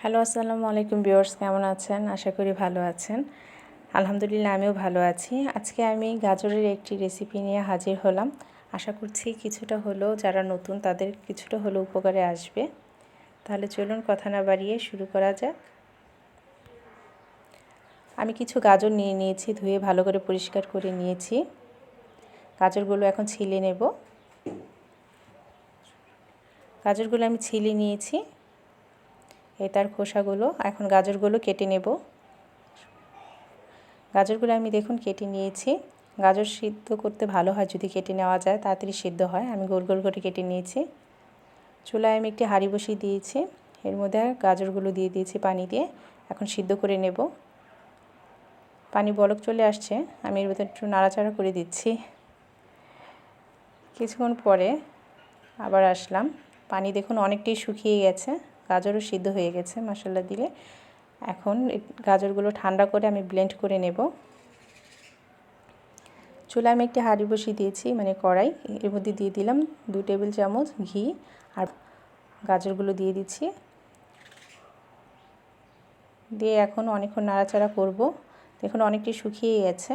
Hello, আসসালামু আলাইকুম viewers, কেমন আছেন? আশা করি ভালো আছেন। আলহামদুলিল্লাহ আমিও ভালো আছি। আজকে আমি গাজরের একটি রেসিপি নিয়ে হাজির হলাম। আশা করছি কিছুটা হলেও যারা নতুন তাদের কিছুটা হলেও উপকারে আসবে। তাহলে চলুন কথা না বাড়িয়ে শুরু করা যাক। আমি কিছু গাজর নিয়ে নিয়েছি, ধুয়ে ভালো করে পরিষ্কার করে নিয়েছি। গাজরগুলো এখন ছিলে নেব। গাজরগুলো আমি ছিলে নিয়েছি, তার খোসাগুলো। এখন গাজরগুলো কেটে নেব। গাজরগুলো আমি দেখুন কেটে নিয়েছি। গাজর সিদ্ধ করতে ভালো হয় যদি কেটে নেওয়া যায়, তাড়াতাড়ি সিদ্ধ হয়। আমি গোল গোল করে কেটে নিয়েছি। চুলায় আমি একটি হাঁড়ি বসিয়ে দিয়েছি, এর মধ্যে গাজরগুলো দিয়ে দিয়েছি পানি দিয়ে। এখন সিদ্ধ করে নেব। পানি বলক চলে আসছে, আমি এর ভিতরে একটু নাড়াচাড়া করে দিচ্ছি। কিছুক্ষণ পরে আবার আসলাম। পানি দেখুন অনেকটাই শুকিয়ে গেছে, গাজরও সিদ্ধ হয়ে গেছে মশলা দিলে। এখন গাজরগুলো ঠান্ডা করে আমি ব্লেন্ড করে নেব। চুলায় আমি একটি হাঁড়ি বসিয়ে দিয়েছি, মানে কড়াই। এর মধ্যে দিয়ে দিলাম 2 টেবিল চামচ ঘি, আর গাজরগুলো দিয়ে দিচ্ছি। দিয়ে এখন অনেকক্ষণ নাড়াচাড়া করব। দেখুন অনেকটাই শুকিয়ে গেছে।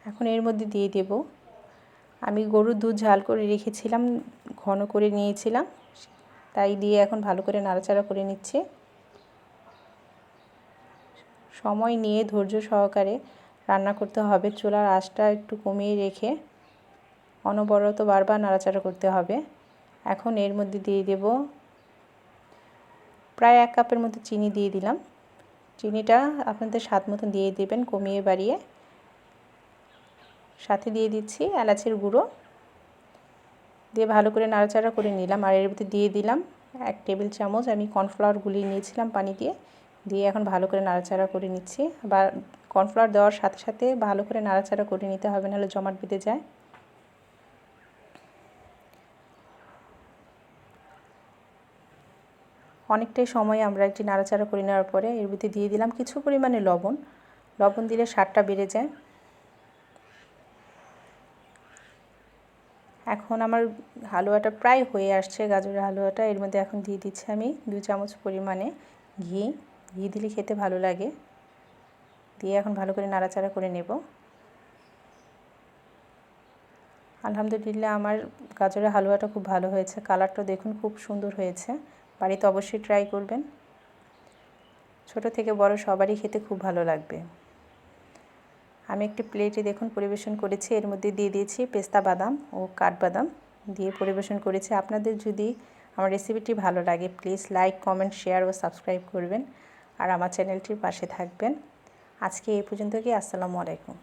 এখন এর মধ্যে দিয়ে দেব, আমি গরুর দুধ ঝাল করে রেখেছিলাম, ঘন করে নিয়েছিলাম, তাই দিয়ে এখন ভালো করে নাড়াচাড়া করে নিচ্ছি। সময় নিয়ে ধৈর্য সহকারে রান্না করতে হবে। চুলার আঁচটা একটু কমিয়ে রেখে অনবরত বারবার নাড়াচাড়া করতে হবে। এখন এর মধ্যে দিয়ে দেব প্রায় 1 কাপের মতো চিনি দিয়ে দিলাম। চিনিটা আপনাদের স্বাদ মতন দিয়ে দেবেন, কমিয়ে বাড়িয়ে। সাথে দিয়ে দিচ্ছি এলাচের গুঁড়ো, দিয়ে ভালো করে নাড়াচাড়া করে নিলাম। আর এর মধ্যে দিয়ে দিলাম 1 টেবিল চামচ আমি কর্নফ্লাওয়ার গুলিয়ে নিয়েছিলাম পানি দিয়ে। দিয়ে এখন ভালো করে নাড়াচাড়া করে নিচ্ছি। বা কর্নফ্লাওয়ার দেওয়ার সাথে সাথে ভালো করে নাড়াচাড়া করে নিতে হবে, নাহলে জমাট বেঁধে যায়। অনেকটাই সময় আমরা একটি নাড়াচাড়া করে নেওয়ার পরে এর মধ্যে দিয়ে দিলাম কিছু পরিমাণে লবণ। লবণ দিলে স্বাদটা বেড়ে যায়। এখন আমার হালুয়াটা প্রায় হয়ে আসছে, গাজরের হালুয়াটা। এর মধ্যে এখন দিয়ে দিচ্ছি আমি 2 চামচ পরিমাণে ঘি। ঘি দিলে খেতে ভালো লাগে। দিয়ে এখন ভালো করে নাড়াচাড়া করে নেব। আলহামদুলিল্লাহ আমার গাজরের হালুয়াটা খুব ভালো হয়েছে। কালারটা দেখুন খুব সুন্দর হয়েছে। বাড়িতে অবশ্যই ট্রাই করবেন। ছোট থেকে বড় সবারই খেতে খুব ভালো লাগবে। আমি একটি প্লেটে দেখুন পরিবেশন করেছি। এর মধ্যে দিয়ে দিয়েছি পেস্তা বাদাম ও কাঠবাদাম দিয়ে পরিবেশন করেছি। আপনাদের যদি আমার রেসিপিটি ভালো লাগে প্লিজ লাইক, কমেন্ট, শেয়ার ও সাবস্ক্রাইব করবেন, আর আমার চ্যানেলটির পাশে থাকবেন। আজকে এই পর্যন্তই। আসসালামু আলাইকুম।